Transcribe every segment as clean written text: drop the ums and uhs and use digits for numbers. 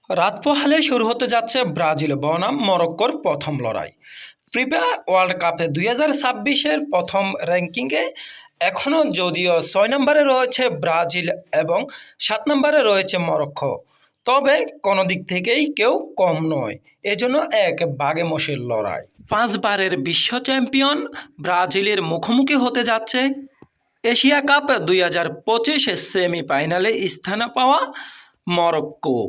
রাত পোহালে শুরু হতে যাচ্ছে ব্রাজিল বনাম মরক্কোর প্রথম লড়াই। ফিফা ওয়ার্ল্ড কাপে 2026-এর প্রথম র্যাঙ্কিংয়ে এখনও যদিও 6 নম্বরে রয়েছে ব্রাজিল এবং 7 নম্বরে রয়েছে মরক্কো, তবে কোনো দিক থেকেই কেউ কম নয়। এজন্য এক বাঘে-মোষের লড়াই। 5 বারের বিশ্ব চ্যাম্পিয়ন ব্রাজিলের মুখোমুখি হতে যাচ্ছে এশিয়া কাপ 2025 সেমিফাইনালে স্থান পাওয়া মরক্কো।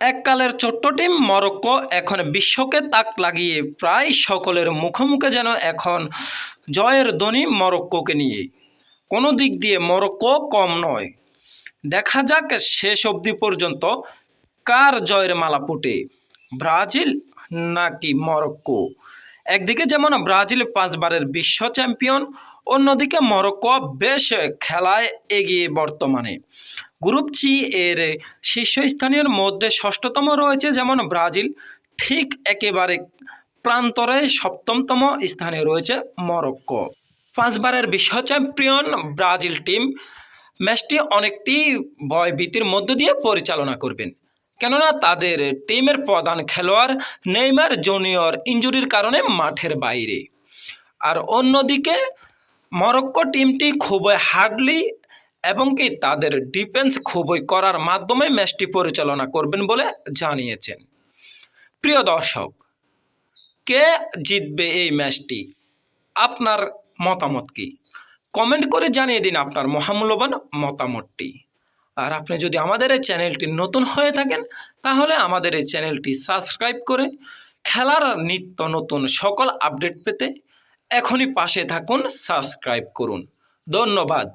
এককালের ছোট্ট টিম মরক্কো এখন বিশ্বকে তাক লাগিয়ে প্রায় সকলের মুখোমুখি, যেন এখন জয়ের ধ্বনি মরক্কোকে নিয়ে। কোনো দিক দিয়ে মরক্কো কম নয়। দেখা যাক শেষ অবধি পর্যন্ত কার জয়ের মালা ফুটে, ব্রাজিল নাকি মরক্কো। একদিকে যেমন ব্রাজিল 5 বারের বিশ্ব চ্যাম্পিয়ন, অন্যদিকে মরক্কো বেশ খেলায় এগিয়ে বর্তমানে। গ্রুপ সি এর শীর্ষস্থানীয় মধ্যে ষষ্ঠতম রয়েছে যেমন ব্রাজিল, ঠিক একেবারে প্রান্তরে সপ্তমতম স্থানে রয়েছে মরক্কো। 5 বারের বিশ্ব চ্যাম্পিয়ন ব্রাজিল টিম ম্যাচটি অনেকটি ভয়ভীতির মধ্য দিয়ে পরিচালনা করবেন, কেননা তাদের টিমের প্রধান খেলোয়াড় নেইমার জুনিয়র ইনজুরির কারণে মাঠের বাইরে। আর অন্যদিকে মরক্কো টিমটি খুবই হার্ডলি এবং কি তাদের ডিফেন্স খুবই করার মাধ্যমে ম্যাচটি পরিচালনা করবেন বলে জানিয়েছেন। প্রিয় দর্শক, কে জিতবে এই ম্যাচটি? আপনার মতামত কি? কমেন্ট করে জানিয়ে দিন আপনার মহামূল্যবান মতামতটি। আর আপনি যদি আমাদের এই চ্যানেলটি নতুন হয়ে থাকেন, তাহলে আমাদের এই চ্যানেলটি সাবস্ক্রাইব করে খেলার নিত্য নতুন সকল আপডেট পেতে এখনই পাশে থাকুন, সাবস্ক্রাইব করুন। ধন্যবাদ।